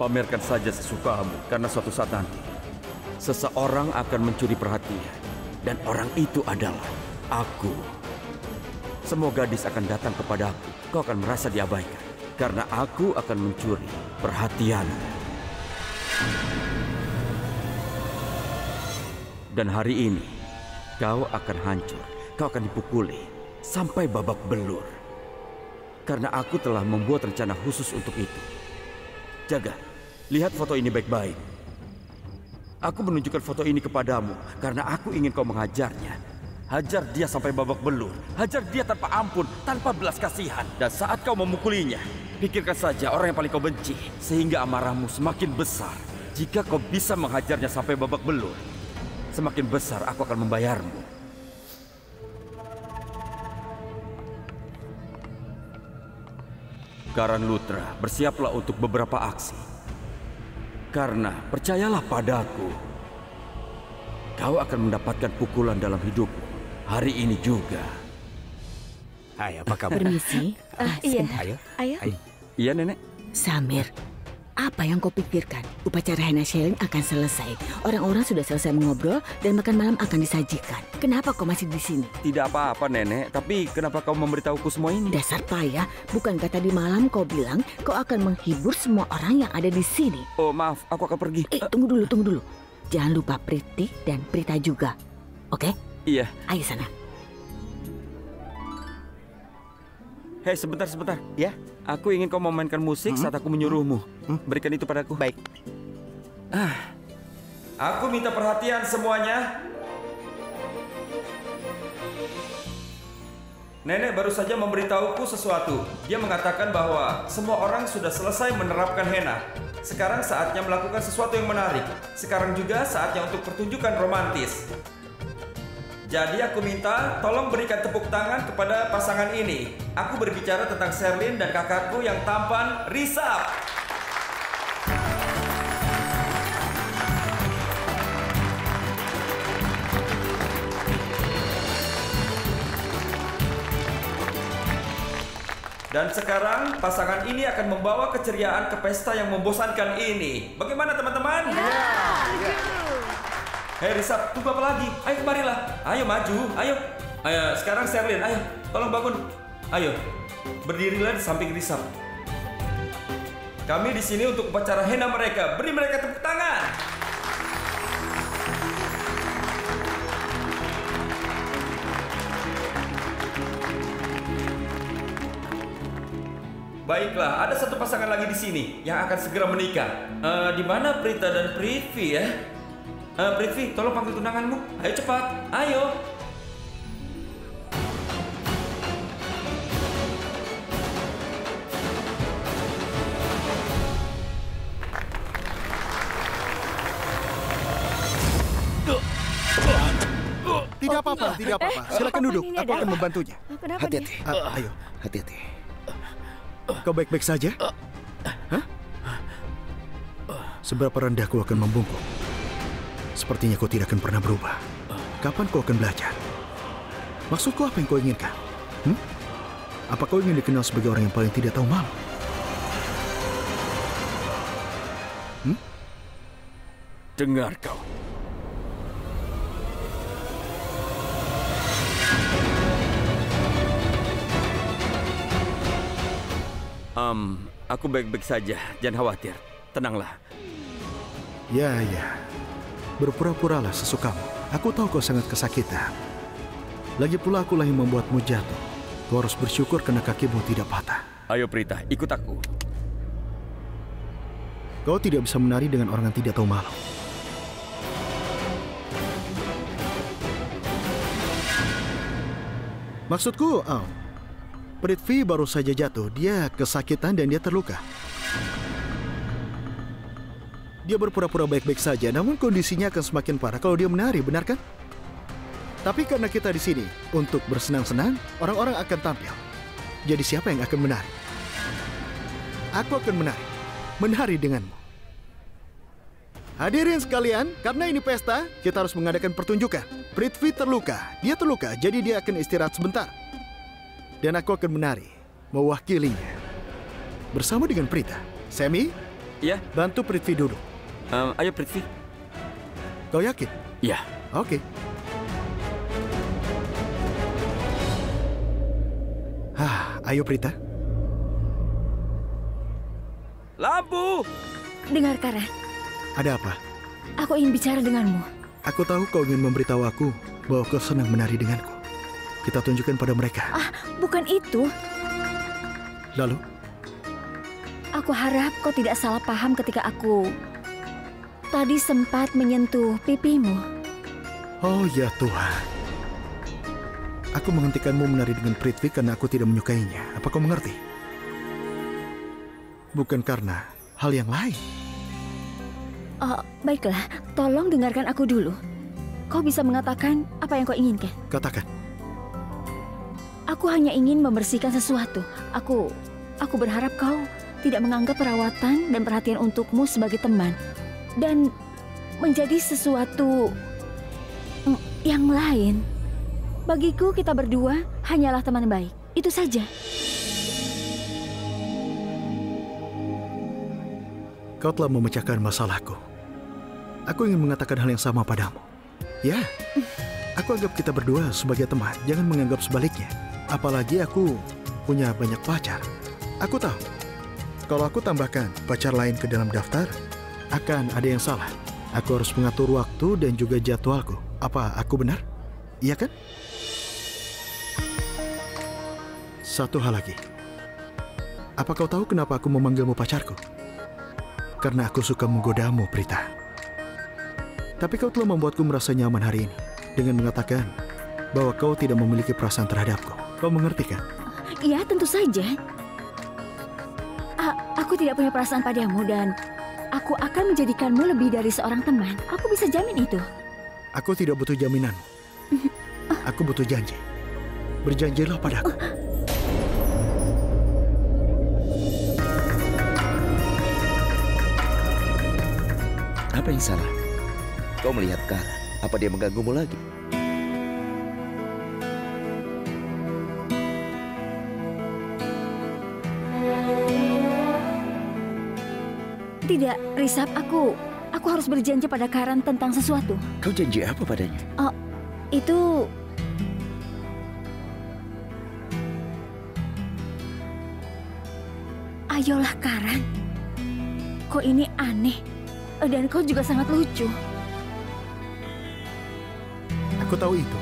pamerkan saja sesukamu, karena suatu saat nanti seseorang akan mencuri perhatian, dan orang itu adalah aku. Semua gadis akan datang kepadaku, kau akan merasa diabaikan, karena aku akan mencuri perhatianmu. Dan hari ini, kau akan hancur, kau akan dipukuli sampai babak belur. Karena aku telah membuat rencana khusus untuk itu. Jaga, lihat foto ini baik-baik. Aku menunjukkan foto ini kepadamu karena aku ingin kau menghajarnya. Hajar dia sampai babak belur. Hajar dia tanpa ampun, tanpa belas kasihan. Dan saat kau memukulinya, pikirkan saja orang yang paling kau benci, sehingga amarahmu semakin besar. Jika kau bisa menghajarnya sampai babak belur, semakin besar aku akan membayarmu. Karan Lutra, bersiaplah untuk beberapa aksi. Karena percayalah padaku, kau akan mendapatkan pukulan dalam hidupmu hari ini juga. Hai, apa kabar? Permisi. Iya. Ayo. Ayo. Hai. Iya, Nenek. Samir, apa yang kau pikirkan? Upacara henna sharing akan selesai. Orang-orang sudah selesai mengobrol dan makan malam akan disajikan. Kenapa kau masih di sini? Tidak apa-apa, Nenek. Tapi kenapa kau memberitahuku semua ini? Dasar payah, bukankah tadi malam kau bilang kau akan menghibur semua orang yang ada di sini? Oh, maaf. Aku akan pergi. Tunggu dulu. Jangan lupa Priti dan Prita juga. Oke? Iya. Ayo sana. Hei, sebentar. Ya? Aku ingin kau memainkan musik saat aku menyuruhmu. Berikan itu padaku. Baik. Aku minta perhatian semuanya. Nenek baru saja memberitahuku sesuatu. Dia mengatakan bahwa semua orang sudah selesai menerapkan henna. Sekarang saatnya melakukan sesuatu yang menarik. Sekarang juga saatnya untuk pertunjukan romantis. Jadi aku minta tolong berikan tepuk tangan kepada pasangan ini. Aku berbicara tentang Sherlyn dan kakakku yang tampan, Risap. Dan sekarang pasangan ini akan membawa keceriaan ke pesta yang membosankan ini. Bagaimana teman-teman? Hei Risap, tunggu apa lagi? Ayo kemarilah. Ayo maju, ayo. Ayo, sekarang Sherlyn, ayo. Tolong bangun. Ayo, berdirilah di samping Risap. Kami di sini untuk upacara henna mereka. Beri mereka tepuk tangan. Baiklah, ada satu pasangan lagi di sini yang akan segera menikah. Di mana Prita dan Prithvi ya? Prithvi, tolong panggil tunanganmu. Ayo cepat, ayo. Tidak apa-apa. Silakan duduk. Ini Aku ada akan apa? membantunya. Kenapa nih? Hati-hati. Ayo. Hati-hati. Kau baik-baik saja? Hah? Seberapa rendah kau akan membungkuk? Sepertinya kau tidak akan pernah berubah. Kapan kau akan belajar? Maksudku apa yang kau inginkan? Apa kau ingin dikenal sebagai orang yang paling tidak tahu malu? Dengar kau. Aku baik-baik saja. Jangan khawatir. Tenanglah. Ya. Berpura-puralah sesukamu. Aku tahu kau sangat kesakitan. Lagi pula akulah yang membuatmu jatuh. Kau harus bersyukur karena kakimu tidak patah. Ayo Prita, ikut aku. Kau tidak bisa menari dengan orang yang tidak tahu malu. Maksudku, Prithvi baru saja jatuh. Dia kesakitan dan dia terluka. Dia berpura-pura baik-baik saja, namun kondisinya akan semakin parah kalau dia menari, benar kan? Tapi karena kita di sini untuk bersenang-senang, orang-orang akan tampil. Jadi siapa yang akan menari? Aku akan menari denganmu. Hadirin sekalian, karena ini pesta, kita harus mengadakan pertunjukan. Prithvi terluka, jadi dia akan istirahat sebentar. Dan aku akan menari, mewakilinya. Bersama dengan Prita. Semi, Ya, bantu Prithvi dulu. ayo Prithvi. Kau yakin? Ya. Oke. Ayo Prita. Lampu! Dengar, Karan. Ada apa? Aku ingin bicara denganmu. Aku tahu kau ingin memberitahu aku bahwa kau senang menari denganku. Kita tunjukkan pada mereka. Bukan itu. Lalu? Aku harap kau tidak salah paham ketika aku tadi sempat menyentuh pipimu. Oh ya Tuhan. Aku menghentikanmu menari dengan Prithvi karena aku tidak menyukainya. Apa kau mengerti? Bukan karena hal yang lain. Baiklah, tolong dengarkan aku dulu. Kau bisa mengatakan apa yang kau inginkan. Katakan. Aku hanya ingin membersihkan sesuatu. Aku berharap kau tidak menganggap perawatan dan perhatian untukmu sebagai teman. Dan menjadi sesuatu yang lain. Bagiku kita berdua hanyalah teman baik. Itu saja. Kau telah memecahkan masalahku. Aku ingin mengatakan hal yang sama padamu. Ya, aku anggap kita berdua sebagai teman. Jangan menganggap sebaliknya. Apalagi aku punya banyak pacar. Aku tahu, kalau aku tambahkan pacar lain ke dalam daftar, akan ada yang salah. Aku harus mengatur waktu dan juga jadwalku. Apa aku benar? Iya kan? Satu hal lagi. Apa kau tahu kenapa aku memanggilmu pacarku? Karena aku suka menggodamu, Prita. Tapi kau telah membuatku merasa nyaman hari ini dengan mengatakan bahwa kau tidak memiliki perasaan terhadapku. Kau mengerti kan? Iya, tentu saja. Aku tidak punya perasaan padamu dan aku akan menjadikanmu lebih dari seorang teman. Aku bisa jamin itu. Aku tidak butuh jaminan. Aku butuh janji. Berjanjilah padaku. Apa yang salah? Kau melihat Karan. Apa dia mengganggumu lagi? Tidak, Risab, aku harus berjanji pada Karan tentang sesuatu. Kau janji apa padanya? Itu... Ayolah, Karan. Kau ini aneh. Dan kau juga sangat lucu. Aku tahu itu.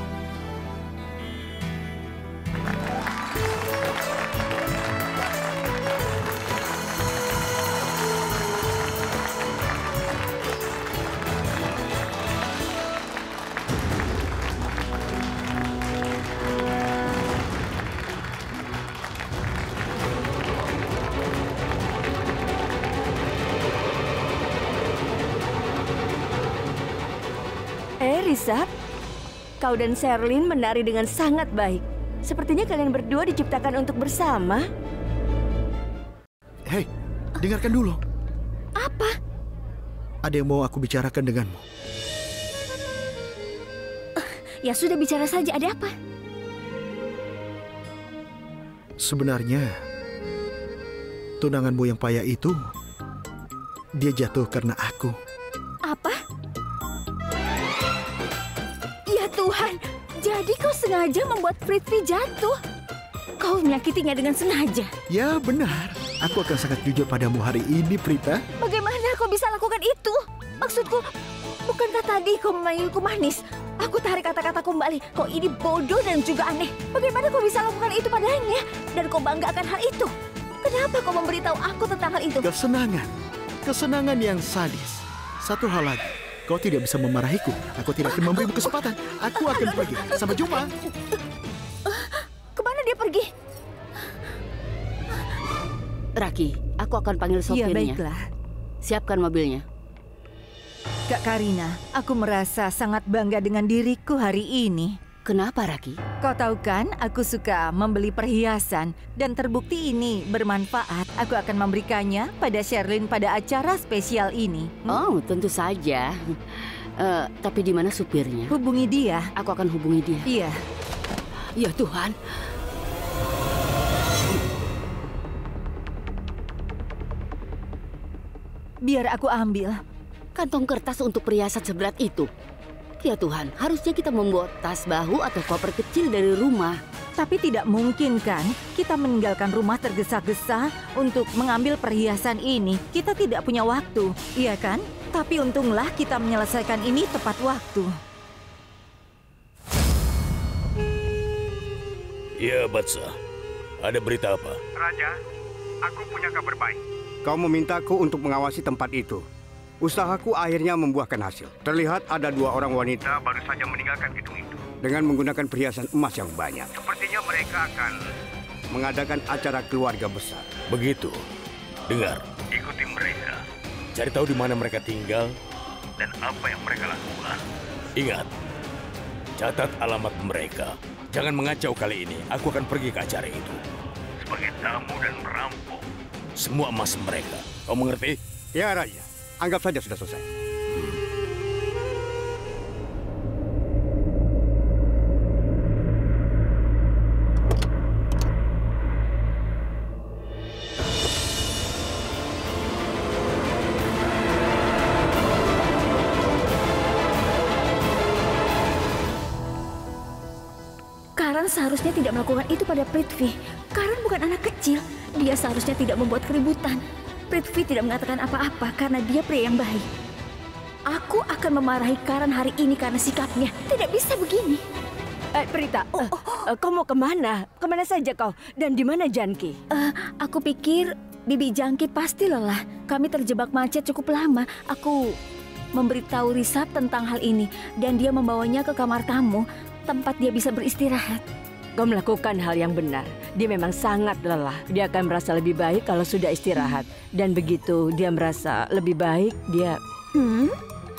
Risab, kau dan Sherlyn menari dengan sangat baik. Sepertinya kalian berdua diciptakan untuk bersama. Hei, dengarkan dulu. Apa? Ada yang mau aku bicarakan denganmu. Ya sudah, bicara saja. Ada apa? Sebenarnya, tunanganmu yang payah itu, dia jatuh karena aku. Apa? Ya Tuhan, jadi kau sengaja membuat Prithvi jatuh? Kau menyakitinya dengan sengaja? Ya benar, aku akan sangat jujur padamu hari ini, Prita. Bagaimana kau bisa lakukan itu? Maksudku, bukankah tadi kau memanggilku manis? Aku tarik kata-kata kembali. Kau ini bodoh dan juga aneh. Bagaimana kau bisa lakukan itu padanya? Dan kau bangga akan hal itu? Kenapa kau memberitahu aku tentang hal itu? Kesenangan yang sadis. Satu hal lagi. Kau tidak bisa memarahiku. Aku tidak akan memberimu kesempatan. Aku akan pergi. Sampai jumpa. Kemana dia pergi? Raki, aku akan panggil sopirnya. Iya, baiklah. Siapkan mobilnya. Kak Karina, aku merasa sangat bangga dengan diriku hari ini. Kenapa, Raki? Kau tahu kan, aku suka membeli perhiasan. Dan terbukti ini bermanfaat. Aku akan memberikannya pada Sherlyn pada acara spesial ini. Oh, tentu saja. Tapi di mana supirnya? Hubungi dia. Aku akan hubungi dia. Iya. Ya Tuhan. Biar aku ambil. Kantong kertas untuk perhiasan seberat itu. Ya Tuhan, harusnya kita membuat tas bahu atau koper kecil dari rumah. Tapi tidak mungkin kan kita meninggalkan rumah tergesa-gesa untuk mengambil perhiasan ini. Kita tidak punya waktu, iya kan? Tapi untunglah kita menyelesaikan ini tepat waktu. Iya, Batsa. Ada berita apa? Raja, aku punya kabar baik. Kau memintaku untuk mengawasi tempat itu. Usahaku akhirnya membuahkan hasil. Terlihat ada 2 orang wanita baru saja meninggalkan gedung itu dengan menggunakan perhiasan emas yang banyak. Sepertinya mereka akan mengadakan acara keluarga besar. Begitu. Dengar. Ikuti mereka. Cari tahu di mana mereka tinggal. Dan apa yang mereka lakukan. Ingat. Catat alamat mereka. Jangan mengacau kali ini. Aku akan pergi ke acara itu. Sebagai tamu dan merampok. Semua emas mereka. Kau mengerti? Ya, Raja. Anggap saja sudah selesai. Karan seharusnya tidak melakukan itu pada Prithvi. Karan bukan anak kecil. Dia seharusnya tidak membuat keributan. Prithvi tidak mengatakan apa-apa karena dia pria yang baik. Aku akan memarahi Karan hari ini karena sikapnya. Tidak bisa begini. Prita, kau mau kemana? Kemana saja kau? Dan di mana Janki? Aku pikir Bibi Janki pasti lelah. Kami terjebak macet cukup lama. Aku memberitahu Rishabh tentang hal ini dan dia membawanya ke kamar tamu, tempat dia bisa beristirahat. Kau melakukan hal yang benar. Dia memang sangat lelah. Dia akan merasa lebih baik kalau sudah istirahat. Dan begitu dia merasa lebih baik, dia...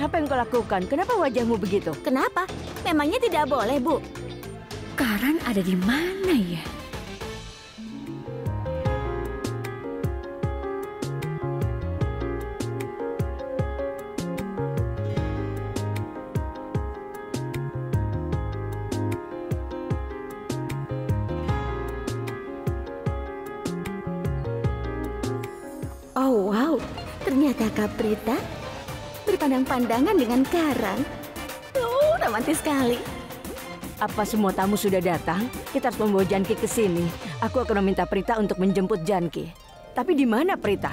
Apa yang kau lakukan? Kenapa wajahmu begitu? Kenapa? Memangnya tidak boleh, Bu? Karan ada di mana ya? Oh wow, ternyata Kak Prita berpandang-pandangan dengan Karan. Oh, romantis sekali. Apa semua tamu sudah datang? Kita harus membawa Janki ke sini. Aku akan meminta Prita untuk menjemput Janki. Tapi di mana Prita?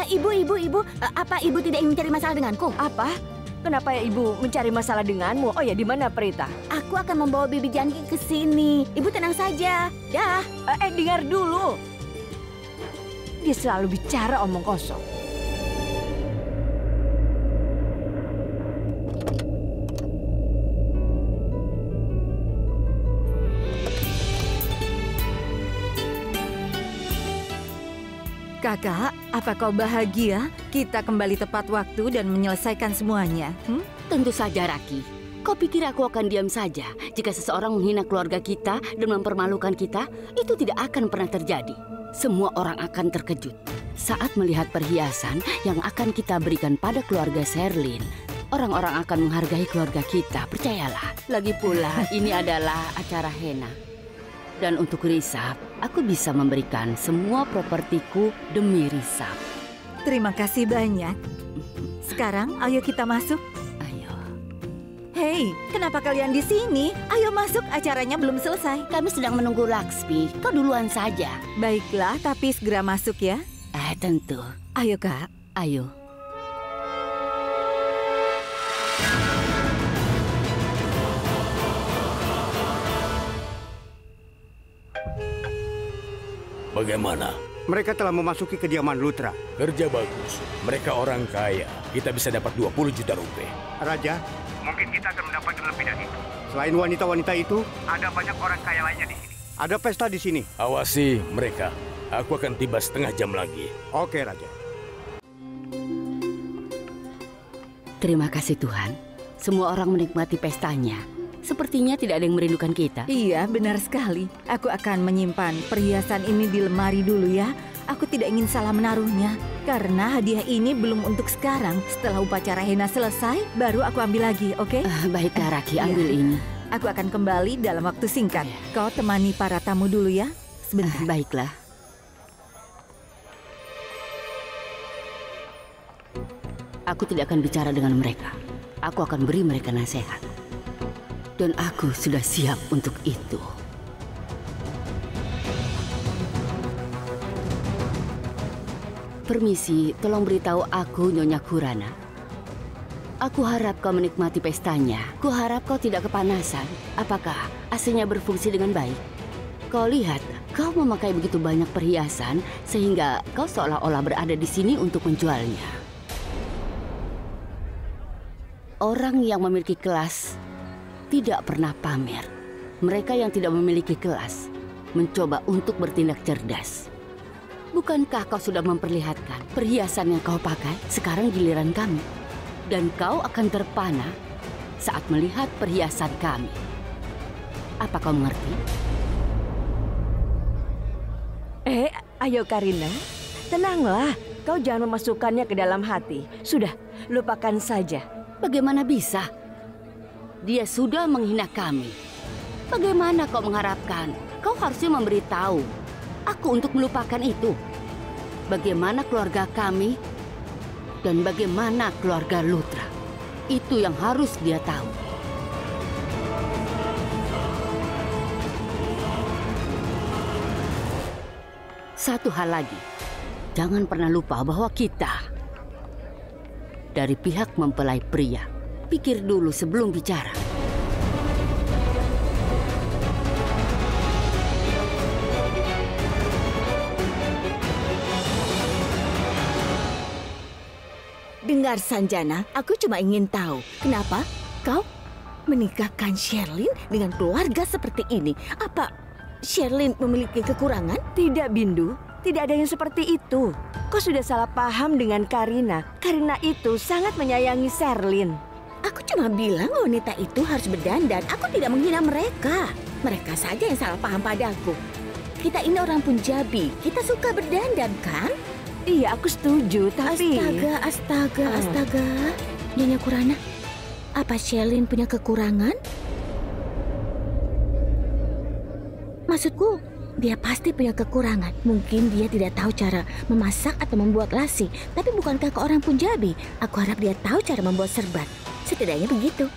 Ibu, apa ibu tidak ingin mencari masalah denganku? Apa? Kenapa ya ibu mencari masalah denganmu? Oh ya, di mana Prita? Aku akan membawa Bibi Janki ke sini. Ibu tenang saja. Dah. Dengar dulu. Dia selalu bicara omong kosong. Kakak, apa kau bahagia? Kita kembali tepat waktu dan menyelesaikan semuanya. Tentu saja, Raki. Kau pikir aku akan diam saja jika seseorang menghina keluarga kita dan mempermalukan kita? Itu tidak akan pernah terjadi. Semua orang akan terkejut saat melihat perhiasan yang akan kita berikan pada keluarga Sherlyn. Orang-orang akan menghargai keluarga kita, percayalah. Lagi pula, ini adalah acara henna. Dan untuk Rishabh, aku bisa memberikan semua propertiku demi Rishabh. Terima kasih banyak. Sekarang, ayo kita masuk. Ayo. Hei, kenapa kalian di sini? Ayo masuk, acaranya belum selesai. Kami sedang menunggu Laksmi. Kau duluan saja. Baiklah, tapi segera masuk ya. Tentu. Ayo, Kak. Ayo. Bagaimana? Mereka telah memasuki kediaman Lutra. Kerja bagus. Mereka orang kaya. Kita bisa dapat 20 juta rupiah. Raja, mungkin kita akan mendapatkan lebih dari itu. Selain wanita-wanita itu, ada banyak orang kaya lainnya di sini. Ada pesta di sini. Awasi mereka. Aku akan tiba setengah jam lagi. Oke, Raja. Terima kasih Tuhan. Semua orang menikmati pestanya. Sepertinya tidak ada yang merindukan kita. Iya, benar sekali. Aku akan menyimpan perhiasan ini di lemari dulu ya. Aku tidak ingin salah menaruhnya. Karena hadiah ini belum untuk sekarang. Setelah upacara henna selesai, baru aku ambil lagi, oke? Baiklah Raki, ambil ini. Aku akan kembali dalam waktu singkat. Kau temani para tamu dulu ya. Sebentar. Baiklah. Aku tidak akan bicara dengan mereka. Aku akan beri mereka nasihat. Dan aku sudah siap untuk itu. Permisi, tolong beritahu aku, Nyonya Kurana. Aku harap kau menikmati pestanya. Kuharap kau tidak kepanasan. Apakah AC-nya berfungsi dengan baik? Kau lihat, kau memakai begitu banyak perhiasan sehingga kau seolah-olah berada di sini untuk menjualnya. Orang yang memiliki kelas tidak pernah pamer. Mereka yang tidak memiliki kelas mencoba untuk bertindak cerdas. Bukankah kau sudah memperlihatkan perhiasan yang kau pakai? Sekarang giliran kami. Dan kau akan terpana saat melihat perhiasan kami. Apa kau mengerti? Ayo Karina, tenanglah. Kau jangan memasukkannya ke dalam hati. Sudah, lupakan saja. Bagaimana bisa? Dia sudah menghina kami. Bagaimana kau mengharapkan? Kau harusnya memberitahu aku untuk melupakan itu. Bagaimana keluarga kami dan bagaimana keluarga Lutra. Itu yang harus dia tahu. Satu hal lagi, jangan pernah lupa bahwa kita dari pihak mempelai pria. Pikir dulu sebelum bicara. Dengar Sanjana, aku cuma ingin tahu kenapa kau menikahkan Sherlyn dengan keluarga seperti ini. Apa Sherlyn memiliki kekurangan? Tidak, Bindu. Tidak ada yang seperti itu. Kau sudah salah paham dengan Karina. Karina itu sangat menyayangi Sherlyn. Aku cuma bilang wanita itu harus berdandan. Aku tidak menghina mereka. Mereka saja yang salah paham padaku. Kita ini orang Punjabi. Kita suka berdandan, kan? Iya, aku setuju, tapi... Astaga. Nyonya Kurana, apa Sherlyn punya kekurangan? Maksudku, dia pasti punya kekurangan. Mungkin dia tidak tahu cara memasak atau membuat lassi. Tapi bukankah ke orang Punjabi? Aku harap dia tahu cara membuat serbat. Setidaknya begitu.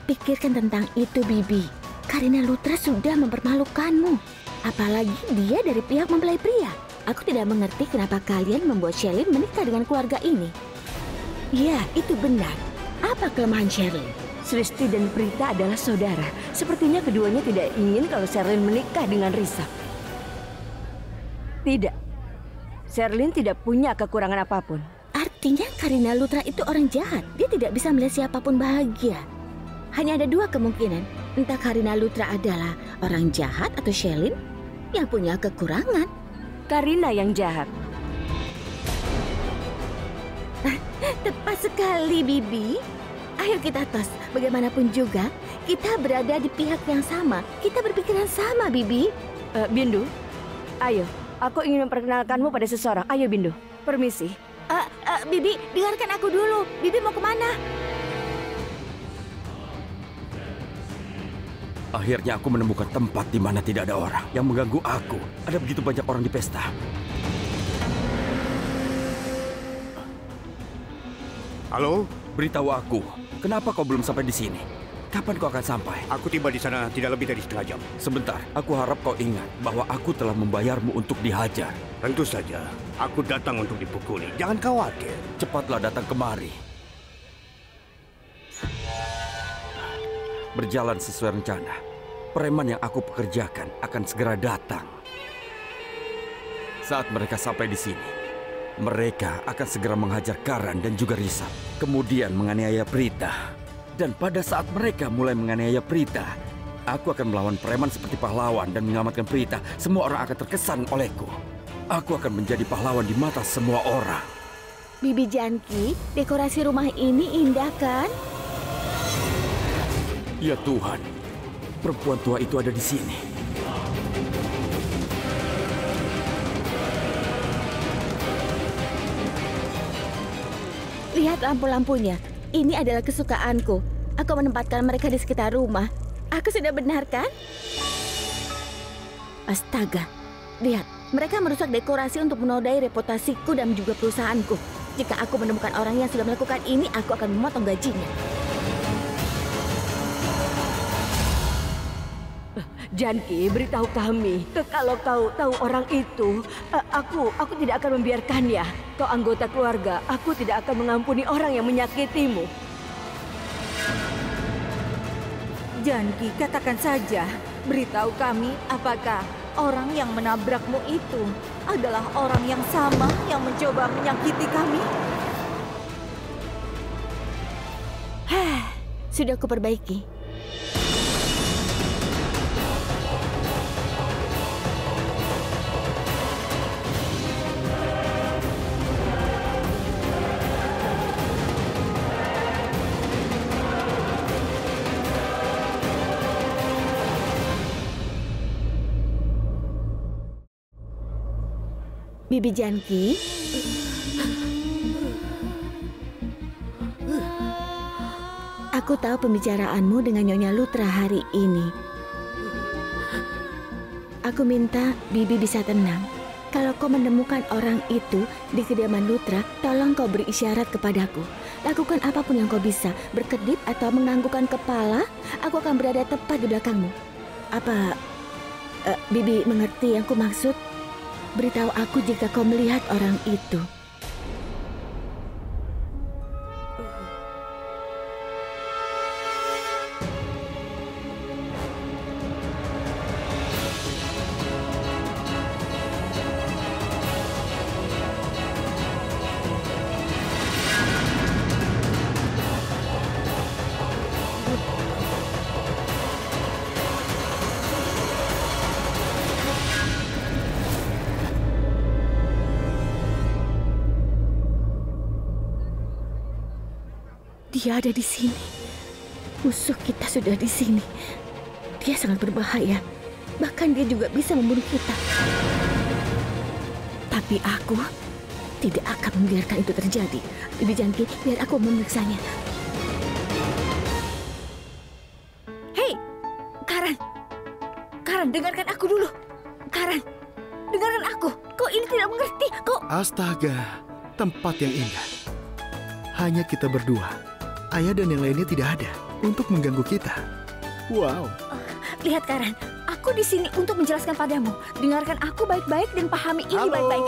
Pikirkan tentang itu, Bibi. Karina Lutra sudah mempermalukanmu. Apalagi dia dari pihak mempelai pria. Aku tidak mengerti kenapa kalian membuat Sherlyn menikah dengan keluarga ini. Ya, itu benar. Apa kelemahan Sherlyn? Sristi dan Prita adalah saudara. Sepertinya keduanya tidak ingin kalau Sherlyn menikah dengan Risa. Tidak. Sherlyn tidak punya kekurangan apapun. Artinya Karina Lutra itu orang jahat. Dia tidak bisa melihat siapapun bahagia. Hanya ada dua kemungkinan. Entah Karina Lutra adalah orang jahat atau Sherlyn yang punya kekurangan. Karina yang jahat. Tepat sekali, Bibi. Ayo kita tos. Bagaimanapun juga, kita berada di pihak yang sama. Kita berpikiran sama, Bibi. Bindu, ayo. Aku ingin memperkenalkanmu pada seseorang. Ayo, Bindu. Permisi. Bibi, dengarkan aku dulu. Bibi mau kemana? Akhirnya aku menemukan tempat di mana tidak ada orang yang mengganggu aku. Ada begitu banyak orang di pesta. Halo? Beritahu aku, kenapa kau belum sampai di sini? Kapan kau akan sampai? Aku tiba di sana tidak lebih dari setengah jam. Sebentar, aku harap kau ingat bahwa aku telah membayarmu untuk dihajar. Tentu saja, aku datang untuk dipukuli. Jangan khawatir. Cepatlah datang kemari. Berjalan sesuai rencana. Preman yang aku pekerjakan akan segera datang. Saat mereka sampai di sini, mereka akan segera menghajar Karan dan juga Risa. Kemudian menganiaya Prita. Dan pada saat mereka mulai menganiaya Prita, aku akan melawan preman seperti pahlawan dan menyelamatkan Prita. Semua orang akan terkesan olehku. Aku akan menjadi pahlawan di mata semua orang. Bibi Janki, dekorasi rumah ini indah kan? Ya Tuhan, perempuan tua itu ada di sini. Lihat lampu-lampunya. Ini adalah kesukaanku. Aku menempatkan mereka di sekitar rumah. Aku sudah benar kan? Astaga. Lihat, mereka merusak dekorasi untuk menodai reputasiku dan juga perusahaanku. Jika aku menemukan orang yang sudah melakukan ini, aku akan memotong gajinya. Janki, beritahu kami. Kalau kau tahu orang itu, aku tidak akan membiarkannya. Kau anggota keluarga, aku tidak akan mengampuni orang yang menyakitimu. Janki, katakan saja. Beritahu kami apakah orang yang menabrakmu itu adalah orang yang sama yang mencoba menyakiti kami? Sudah aku perbaiki. Bibi Janki, aku tahu pembicaraanmu dengan Nyonya Lutra hari ini. Aku minta Bibi bisa tenang. Kalau kau menemukan orang itu di kediaman Lutra, tolong kau beri isyarat kepadaku. Lakukan apapun yang kau bisa, berkedip atau menganggukkan kepala, aku akan berada tepat di belakangmu. Apa Bibi mengerti yang ku maksud? Beritahu aku jika kau melihat orang itu. Dia ada di sini. Musuh kita sudah di sini. Dia sangat berbahaya. Bahkan dia juga bisa membunuh kita. Tapi aku tidak akan membiarkan itu terjadi. Bibi Janki, biar aku memeriksanya. Hei, Karan. Karan, dengarkan aku dulu. Karan, dengarkan aku. Kau ini tidak mengerti. Kau... Astaga, tempat yang indah. Hanya kita berdua. Ayah dan yang lainnya tidak ada untuk mengganggu kita. Wow. Lihat Karan, aku di sini untuk menjelaskan padamu. Dengarkan aku baik-baik dan pahami ini baik-baik.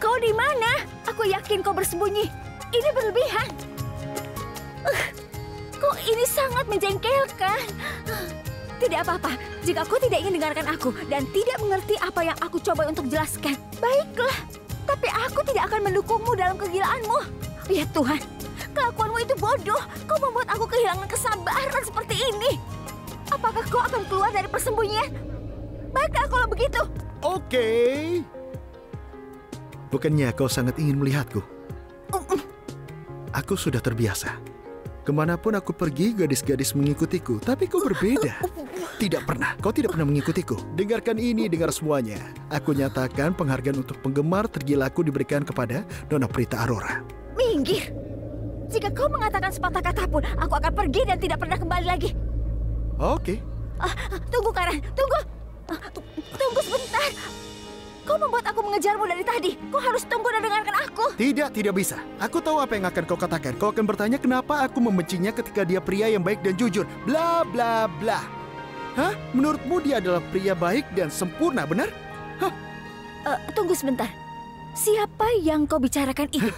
Kau di mana? Aku yakin kau bersembunyi. Ini berlebihan. Kau ini sangat menjengkelkan. Tidak apa-apa, jika kau tidak ingin dengarkan aku dan tidak mengerti apa yang aku coba untuk jelaskan. Baiklah, tapi aku tidak akan mendukungmu dalam kegilaanmu. Ya Tuhan, kelakuanmu itu bodoh. Kau membuat aku kehilangan kesabaran seperti ini. Apakah kau akan keluar dari persembunyian? Baiklah kalau begitu. Oke. Bukannya kau sangat ingin melihatku? Aku sudah terbiasa. Kemanapun aku pergi, gadis-gadis mengikutiku. Tapi kau berbeda. Tidak pernah. Kau tidak pernah mengikutiku. Dengarkan ini, dengar semuanya. Aku nyatakan penghargaan untuk penggemar tergilaku diberikan kepada Nona Prita Aurora. Minggir. Jika kau mengatakan sepatah kata pun, aku akan pergi dan tidak pernah kembali lagi. Oke. Tunggu, Karan. Tunggu. Tunggu sebentar. Kau membuat aku mengejarmu dari tadi. Kau harus tunggu dan dengarkan aku. Tidak bisa. Aku tahu apa yang akan kau katakan. Kau akan bertanya kenapa aku membencinya ketika dia pria yang baik dan jujur. Bla bla bla. Hah? Menurutmu dia adalah pria baik dan sempurna, benar? Hah? Tunggu sebentar. Siapa yang kau bicarakan itu?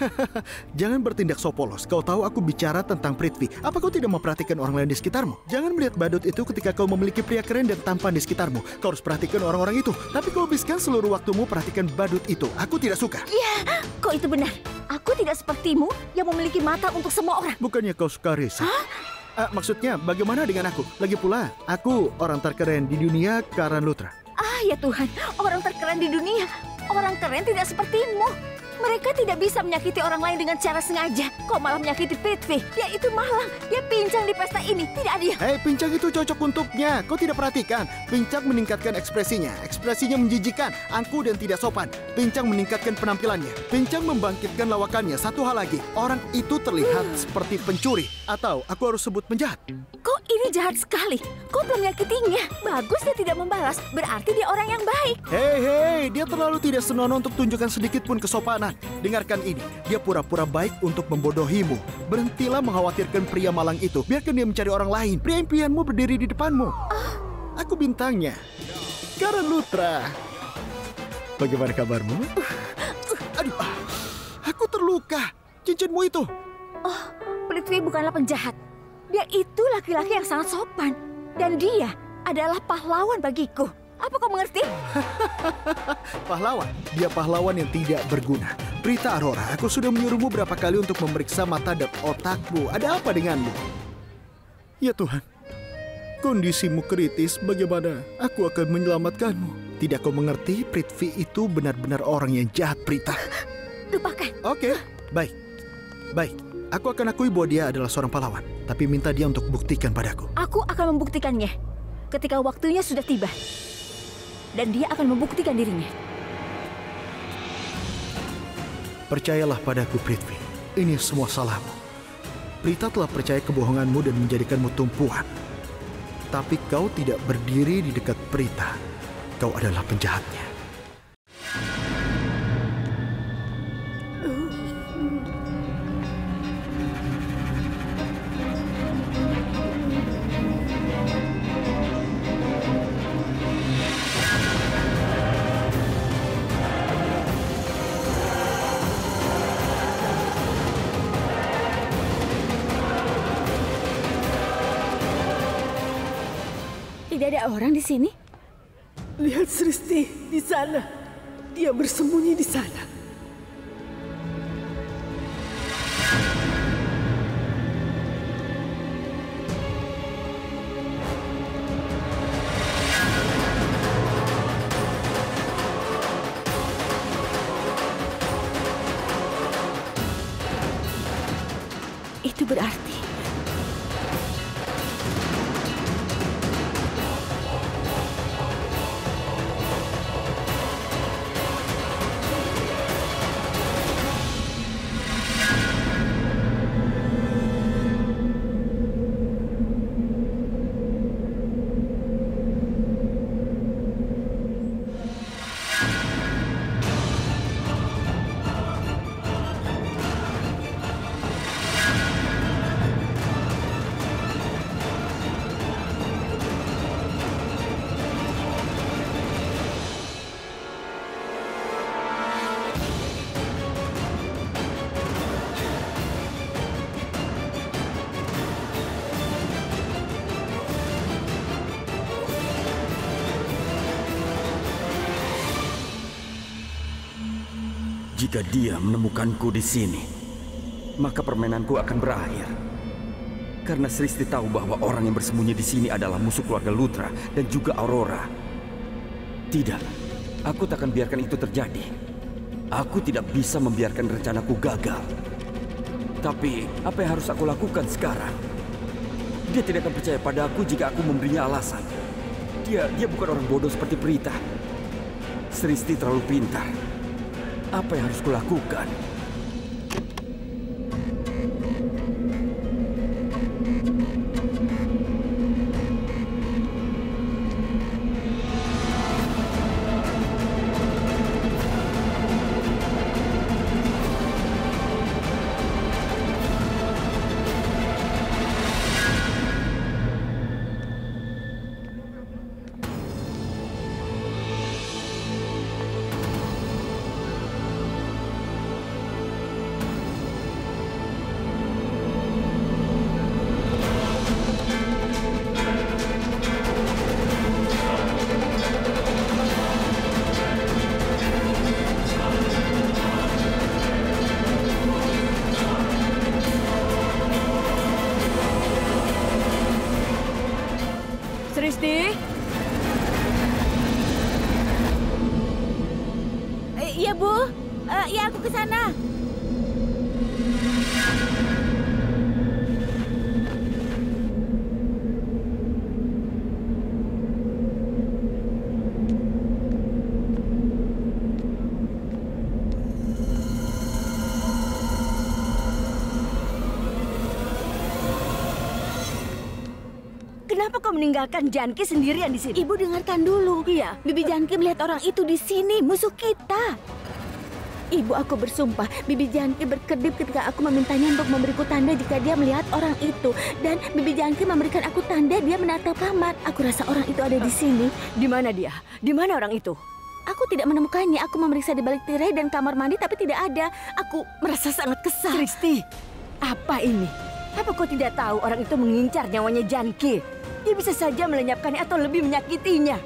Jangan bertindak so polos. Kau tahu aku bicara tentang Prithvi. Apa kau tidak memperhatikan orang lain di sekitarmu? Jangan melihat badut itu ketika kau memiliki pria keren dan tampan di sekitarmu. Kau harus perhatikan orang-orang itu. Tapi kau habiskan seluruh waktumu perhatikan badut itu. Aku tidak suka. Ya, kau itu benar. Aku tidak sepertimu yang memiliki mata untuk semua orang. Bukannya kau suka Risa? Maksudnya bagaimana dengan aku? Lagi pula, aku orang terkeren di dunia, Karan Lutra. Ya Tuhan, orang terkeren di dunia. Orang keren tidak sepertimu. Mereka tidak bisa menyakiti orang lain dengan cara sengaja. Kau malah menyakiti Prithvi. Dia itu malang. Dia pincang di pesta ini. Tidak adil. Hei, pincang itu cocok untuknya. Kau tidak perhatikan. Pincang meningkatkan ekspresinya. Ekspresinya menjijikan, angkuh dan tidak sopan. Pincang meningkatkan penampilannya. Pincang membangkitkan lawakannya. Satu hal lagi, orang itu terlihat seperti pencuri. Atau aku harus sebut penjahat. Kau ini jahat sekali. Kau telah menyakitinya. Bagus dia tidak membalas. Berarti dia orang yang baik. Hei, dia terlalu tidak senonoh untuk tunjukkan sedikit pun kesopanan. Dengarkan ini, dia pura-pura baik untuk membodohimu. Berhentilah mengkhawatirkan pria malang itu. Biarkan dia mencari orang lain. Pria impianmu berdiri di depanmu. Aku bintangnya, Karan Lutra. Bagaimana kabarmu? Aduh, aku terluka. Cincinmu itu. Oh, Prithvi bukanlah penjahat. Dia itu laki-laki yang sangat sopan. Dan dia adalah pahlawan bagiku. Apa kau mengerti? Pahlawan? Dia pahlawan yang tidak berguna. Prita Aurora, aku sudah menyuruhmu berapa kali untuk memeriksa mata dan otakmu. Ada apa denganmu? Ya Tuhan, kondisimu kritis. Bagaimana aku akan menyelamatkanmu? Tidak kau mengerti? Prithvi itu benar-benar orang yang jahat, Prita. Lupakan. Oke, baik. Baik, aku akan akui bahwa dia adalah seorang pahlawan. Tapi minta dia untuk buktikan padaku. Aku akan membuktikannya ketika waktunya sudah tiba. Dan dia akan membuktikan dirinya. Percayalah padaku, Prithvi. Ini semua salahmu. Prita telah percaya kebohonganmu dan menjadikanmu tumpuan. Tapi kau tidak berdiri di dekat Prita. Kau adalah penjahatnya. Tidak ada orang di sini? Lihat Sristi di sana. Dia bersembunyi di sana. Itu berarti jika dia menemukanku di sini, maka permainanku akan berakhir. Karena Sristi tahu bahwa orang yang bersembunyi di sini adalah musuh keluarga Lutra dan juga Aurora. Tidak, aku tak akan biarkan itu terjadi. Aku tidak bisa membiarkan rencanaku gagal. Tapi apa yang harus aku lakukan sekarang? Dia tidak akan percaya padaku jika aku memberinya alasan. Dia bukan orang bodoh seperti Prita. Sristi terlalu pintar. Apa yang harus kulakukan? Sristi? Iya, Bu. Ya, aku ke sana. Kenapa kau meninggalkan Janki sendirian di sini? Ibu dengarkan dulu. Iya. Bibi Janki melihat orang itu di sini, musuh kita. Ibu, aku bersumpah, Bibi Janki berkedip ketika aku memintanya untuk memberiku tanda jika dia melihat orang itu. Dan Bibi Janki memberikan aku tanda dia menatap kamar. Aku rasa orang itu ada di sini. Di mana dia? Di mana orang itu? Aku tidak menemukannya. Aku memeriksa di balik tirai dan kamar mandi tapi tidak ada. Aku merasa sangat kesal. Kristi, apa ini? Apa kau tidak tahu orang itu mengincar nyawanya Janki? Dia bisa saja melenyapkannya atau lebih menyakitinya.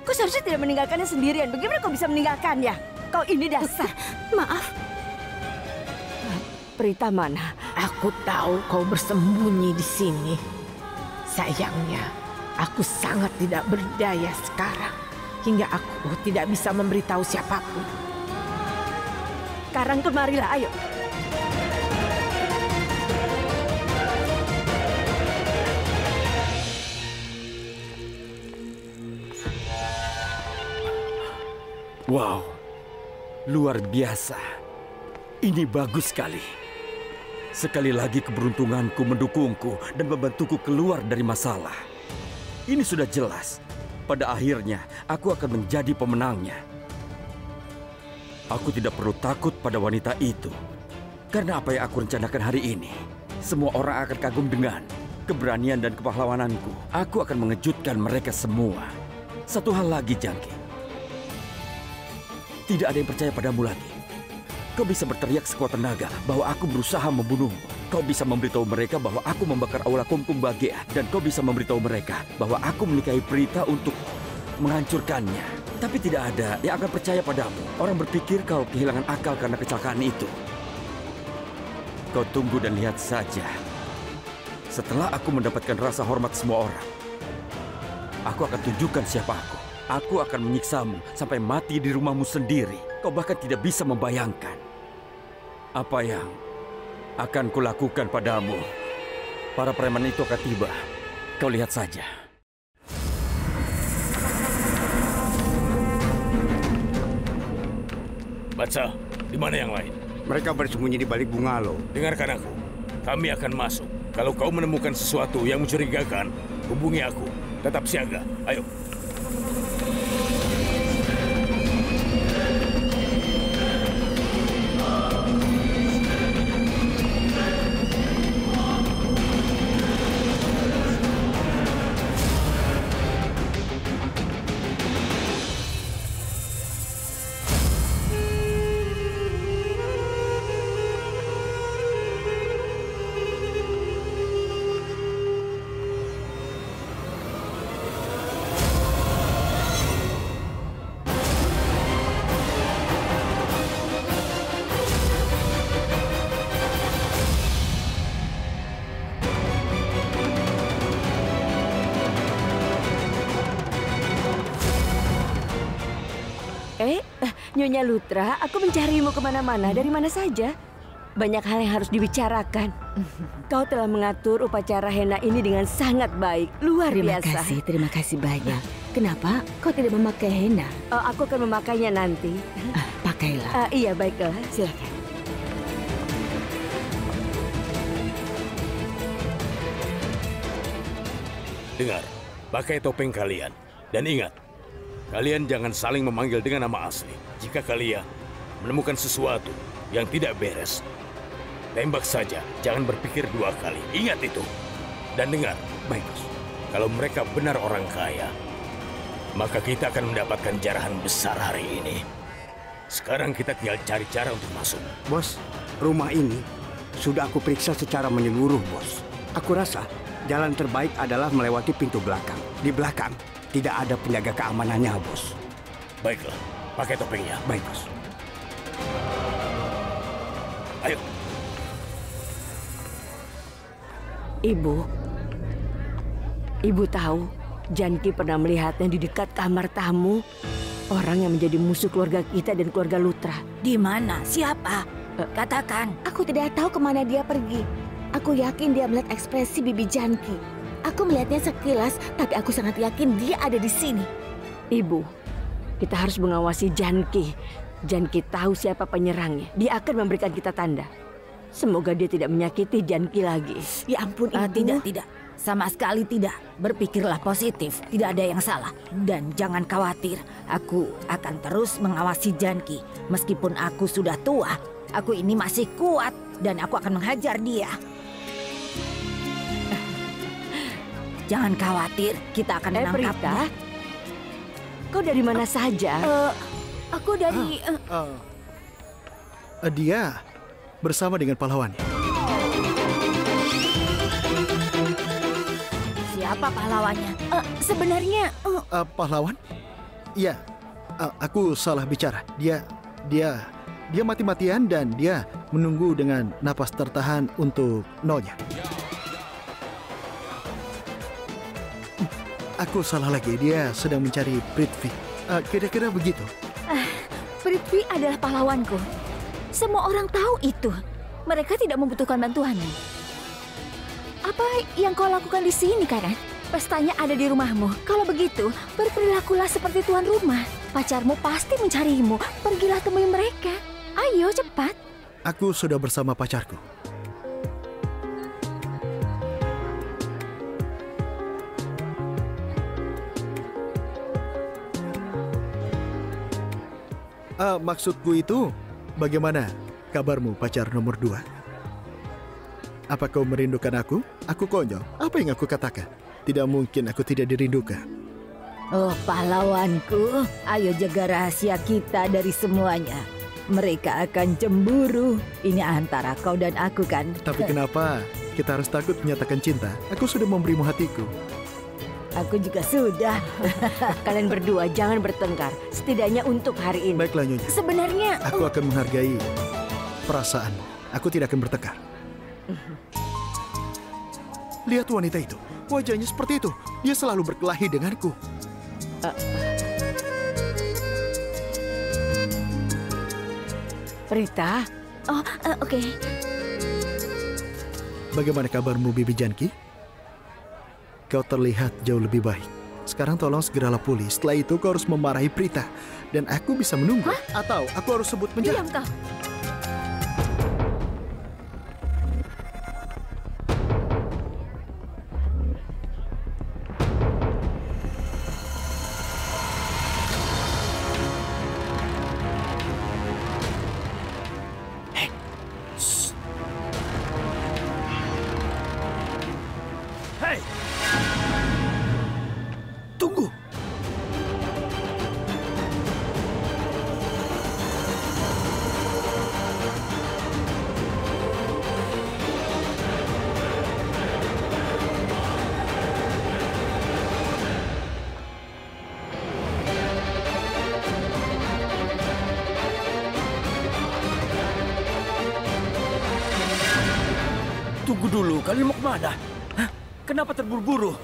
Kau seharusnya tidak meninggalkannya sendirian. Bagaimana kau bisa meninggalkannya? Kau ini dasar. Maaf. Prita mana? Aku tahu kau bersembunyi di sini. Sayangnya, aku sangat tidak berdaya sekarang. Hingga aku tidak bisa memberitahu siapapun. Sekarang kemarilah, ayo. Wow, luar biasa. Ini bagus sekali. Sekali lagi keberuntunganku mendukungku dan membantuku keluar dari masalah. Ini sudah jelas. Pada akhirnya, aku akan menjadi pemenangnya. Aku tidak perlu takut pada wanita itu. Karena apa yang aku rencanakan hari ini, semua orang akan kagum dengan keberanian dan kepahlawananku. Aku akan mengejutkan mereka semua. Satu hal lagi, Janki. Tidak ada yang percaya padamu lagi. Kau bisa berteriak sekuat tenaga bahwa aku berusaha membunuhmu. Kau bisa memberitahu mereka bahwa aku membakar aula Kumpung Bagea. Dan kau bisa memberitahu mereka bahwa aku menikahi Prita untuk menghancurkannya. Tapi tidak ada yang akan percaya padamu. Orang berpikir kau kehilangan akal karena kecelakaan itu. Kau tunggu dan lihat saja. Setelah aku mendapatkan rasa hormat semua orang, aku akan tunjukkan siapa aku. Aku akan menyiksamu sampai mati di rumahmu sendiri. Kau bahkan tidak bisa membayangkan apa yang akan kulakukan padamu. Para preman itu akan tiba. Kau lihat saja. Batsa, di mana yang lain? Mereka bersembunyi di balik bungalow. Dengarkan aku. Kami akan masuk. Kalau kau menemukan sesuatu yang mencurigakan, hubungi aku. Tetap siaga. Ayo. Nyonya Lutra, aku mencarimu kemana-mana. Dari mana saja? Banyak hal yang harus dibicarakan. Kau telah mengatur upacara henna ini dengan sangat baik. Luar biasa. Terima kasih banyak. Kenapa kau tidak memakai henna? Aku akan memakainya nanti. Pakailah. Iya, baiklah. Silakan. Dengar, pakai topeng kalian. Dan ingat, kalian jangan saling memanggil dengan nama asli. Jika kalian menemukan sesuatu yang tidak beres, tembak saja, jangan berpikir dua kali. Ingat itu. Dan dengar, baik, kalau mereka benar orang kaya, maka kita akan mendapatkan jarahan besar hari ini. Sekarang kita tinggal cari cara untuk masuk. Bos, rumah ini sudah aku periksa secara menyeluruh, bos. Aku rasa jalan terbaik adalah melewati pintu belakang. Di belakang tidak ada penjaga keamanannya, bos. Baiklah, pakai topengnya. Baik, bos. Ayo. Ibu tahu Janki pernah melihatnya di dekat kamar tamu. orang yang menjadi musuh keluarga kita dan keluarga Lutra. Di mana? Siapa? Katakan. Aku tidak tahu kemana dia pergi. Aku yakin dia melihat ekspresi Bibi Janki. Aku melihatnya sekilas, tapi aku sangat yakin dia ada di sini. Ibu, kita harus mengawasi Janki. Janki tahu siapa penyerangnya. Dia akan memberikan kita tanda. Semoga dia tidak menyakiti Janki lagi. Ya ampun, Ibu. Tidak. Sama sekali tidak. Berpikirlah positif. Tidak ada yang salah. Dan jangan khawatir. Aku akan terus mengawasi Janki. Meskipun aku sudah tua, aku ini masih kuat. Dan aku akan menghajar dia. Jangan khawatir. Kita akan menangkapnya. Kau dari mana saja? Aku dari... Dia bersama dengan pahlawan. Siapa pahlawannya? Sebenarnya... Pahlawan? Iya, aku salah bicara. Dia mati-matian dan dia menunggu dengan napas tertahan untuk nolnya. Aku salah lagi, dia sedang mencari Prithvi. Kira-kira begitu. Prithvi adalah pahlawanku. Semua orang tahu itu. Mereka tidak membutuhkan bantuanmu. Apa yang kau lakukan di sini, Karan? Pestanya ada di rumahmu. Kalau begitu, berperilakulah seperti tuan rumah. Pacarmu pasti mencarimu. Pergilah temui mereka. Ayo, cepat. Aku sudah bersama pacarku. Maksudku itu, bagaimana kabarmu pacar nomor 2? Apa kau merindukan aku? Aku konyol. Apa yang aku katakan? Tidak mungkin aku tidak dirindukan. Oh, pahlawanku, ayo jaga rahasia kita dari semuanya. Mereka akan cemburu. Ini antara kau dan aku kan? Tapi kenapa kita harus takut menyatakan cinta? Aku sudah memberimu hatiku. Aku juga sudah. Kalian berdua jangan bertengkar. Setidaknya untuk hari ini. Baiklah, Nyonya. Sebenarnya... Aku akan menghargai perasaanmu. Aku tidak akan bertengkar. Lihat wanita itu. Wajahnya seperti itu. Dia selalu berkelahi denganku. Prita? Oke. Bagaimana kabarmu, Bibi Janki? Kau terlihat jauh lebih baik. Sekarang tolong segeralah pulih. Setelah itu kau harus memarahi Prita. Dan aku bisa menunggu. Hah? Atau aku harus sebut penjahat. Diam kau. Tunggu. Tunggu dulu, kalian mau kemana? Hah? Kenapa terburu-buru?